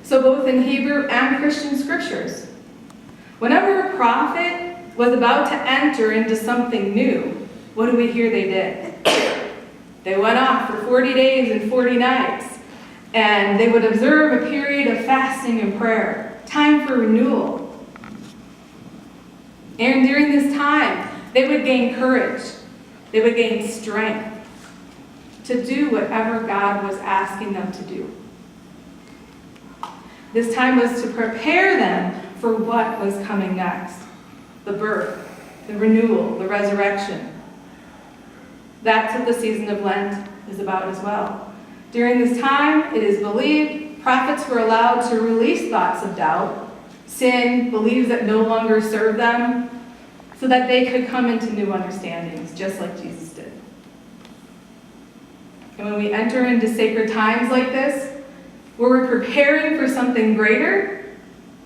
So both in Hebrew and Christian scriptures, whenever a prophet was about to enter into something new, what do we hear they did? They went off for 40 days and 40 nights, and they would observe a period of fasting and prayer, time for renewal. And during this time, they would gain courage. They would gain strength to do whatever God was asking them to do. This time was to prepare them for what was coming next: the birth, the renewal, the resurrection. That's what the season of Lent is about as well. During this time, it is believed prophets were allowed to release thoughts of doubt, sin, beliefs that no longer serve them, so that they could come into new understandings, just like Jesus did. And when we enter into sacred times like this, where we're preparing for something greater,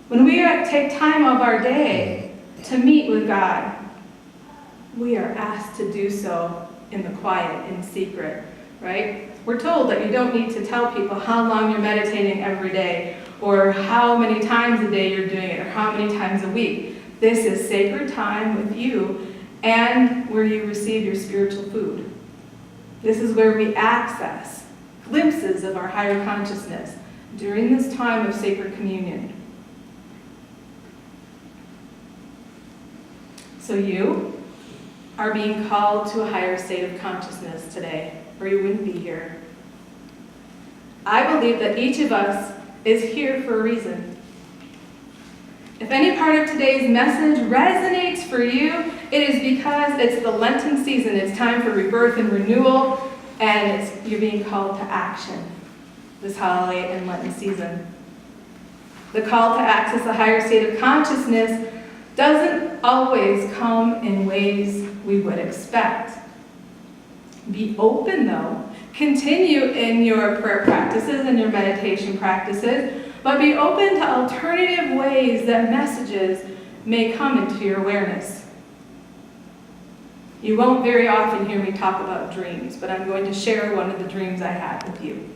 when we take time of our day to meet with God, we are asked to do so in the quiet, in secret, right? We're told that you don't need to tell people how long you're meditating every day, or how many times a day you're doing it, or how many times a week. This is sacred time with you and where you receive your spiritual food. This is where we access glimpses of our higher consciousness during this time of sacred communion. So you are being called to a higher state of consciousness today, or you wouldn't be here. I believe that each of us is here for a reason. If any part of today's message resonates for you, it is because it's the Lenten season. It's time for rebirth and renewal, and you're being called to action this holiday and Lenten season. The call to access a higher state of consciousness doesn't always come in ways we would expect. Be open, though. Continue in your prayer practices and your meditation practices, but be open to alternative ways that messages may come into your awareness. You won't very often hear me talk about dreams, but I'm going to share one of the dreams I had with you.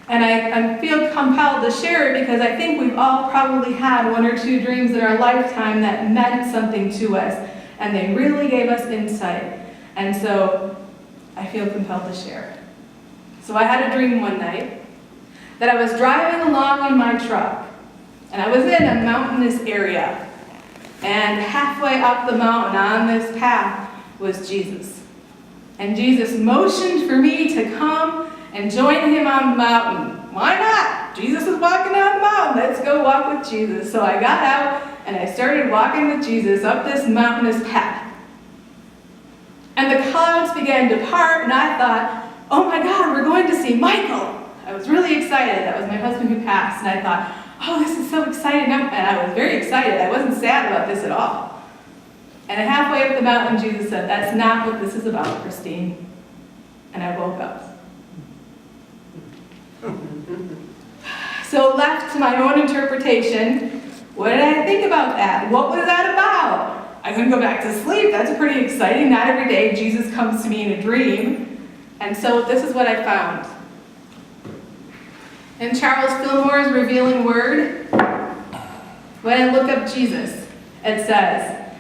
And I feel compelled to share it because I think we've all probably had one or two dreams in our lifetime that meant something to us, and they really gave us insight. And so I feel compelled to share it. So I had a dream one night that I was driving along in my truck, and I was in a mountainous area, and halfway up the mountain on this path was Jesus. And Jesus motioned for me to come and join him on the mountain. Why not? Jesus was walking down the mountain. Let's go walk with Jesus. So I got out, and I started walking with Jesus up this mountainous path. And the clouds began to part, and I thought, oh my God, we're going to see Michael. I was really excited. That was my husband who passed, and I thought, oh, this is so exciting. And I was very excited. I wasn't sad about this at all. And halfway up the mountain, Jesus said, that's not what this is about, Christine. And I woke up. So left to my own interpretation, what did I think about that? What was that about? I couldn't go back to sleep. That's pretty exciting. Not every day Jesus comes to me in a dream. And so this is what I found. In Charles Fillmore's Revealing Word, when I look up Jesus, it says,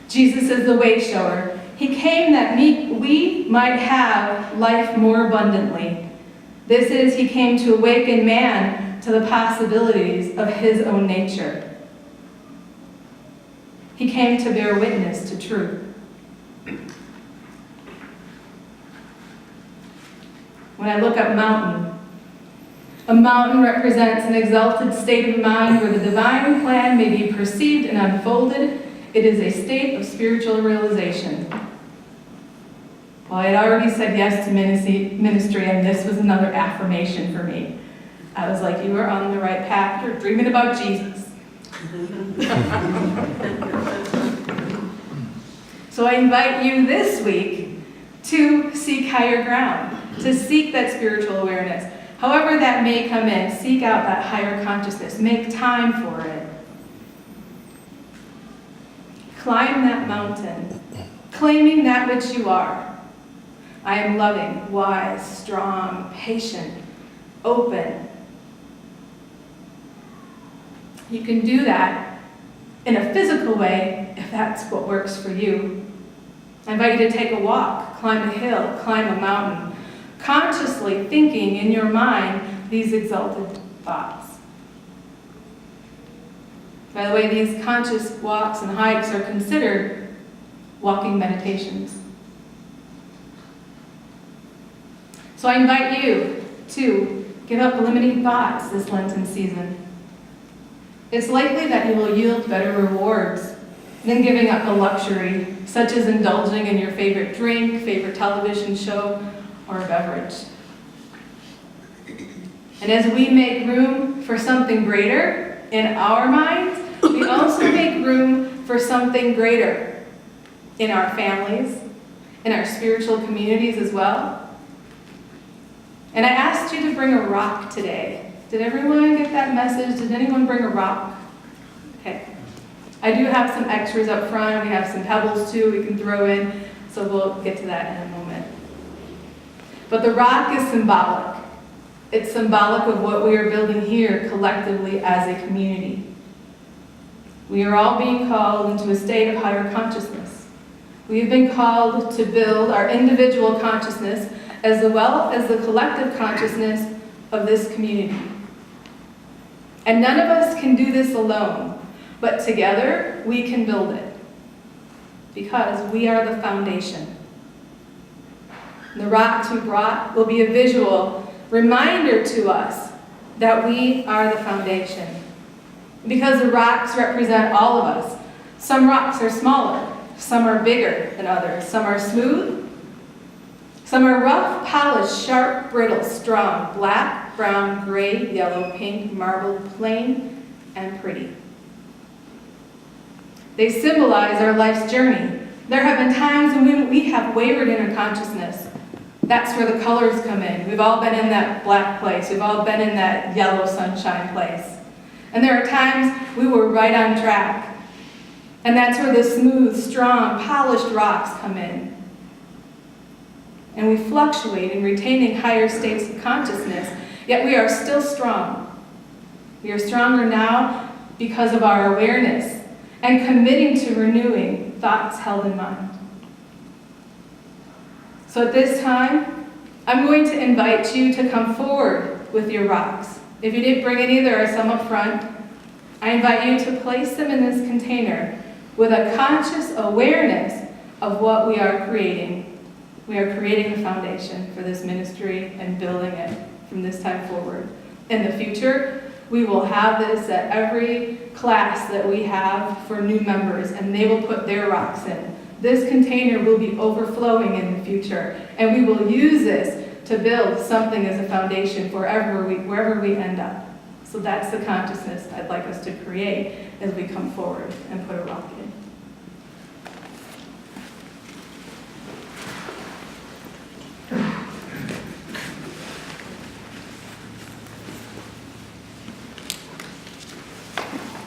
Jesus is the way shower. He came that we might have life more abundantly. This is, he came to awaken man to the possibilities of his own nature. He came to bear witness to truth. When I look up mountain, a mountain represents an exalted state of mind where the divine plan may be perceived and unfolded. It is a state of spiritual realization. Well, I had already said yes to ministry, and this was another affirmation for me. I was like, you are on the right path. You're dreaming about Jesus. So I invite you this week to seek higher ground, to seek that spiritual awareness. However that may come in, seek out that higher consciousness. Make time for it. Climb that mountain, claiming that which you are. I am loving, wise, strong, patient, open, You can do that in a physical way if that's what works for you. I invite you to take a walk, climb a hill, climb a mountain, consciously thinking in your mind these exalted thoughts. By the way, these conscious walks and hikes are considered walking meditations. So I invite you to give up limiting thoughts this Lenten season. It's likely that you will yield better rewards than giving up a luxury, such as indulging in your favorite drink, favorite television show, or a beverage. And as we make room for something greater in our minds, we also make room for something greater in our families, in our spiritual communities as well. And I asked you to bring a rock today. Did everyone get that message? Did anyone bring a rock? Okay. I do have some extras up front. We have some pebbles too we can throw in, so we'll get to that in a moment. But the rock is symbolic. It's symbolic of what we are building here collectively as a community. We are all being called into a state of higher consciousness. We have been called to build our individual consciousness as well as the collective consciousness of this community. And none of us can do this alone, but together we can build it because we are the foundation. The rocks we brought will be a visual reminder to us that we are the foundation. Because the rocks represent all of us. Some rocks are smaller, some are bigger than others, some are smooth, some are rough, polished, sharp, brittle, strong, black, brown, gray, yellow, pink, marble, plain, and pretty. They symbolize our life's journey. There have been times when we have wavered in our consciousness. That's where the colors come in. We've all been in that black place. We've all been in that yellow sunshine place. And there are times we were right on track. And that's where the smooth, strong, polished rocks come in. And we fluctuate in retaining higher states of consciousness, yet we are still strong. We are stronger now because of our awareness and committing to renewing thoughts held in mind. So at this time, I'm going to invite you to come forward with your rocks. If you didn't bring any, there are some up front. I invite you to place them in this container with a conscious awareness of what we are creating. We are creating a foundation for this ministry and building it from this time forward. In the future, we will have this at every class that we have for new members, and they will put their rocks in. This container will be overflowing in the future, and we will use this to build something as a foundation for wherever we end up. So that's the consciousness I'd like us to create as we come forward and put a rock in.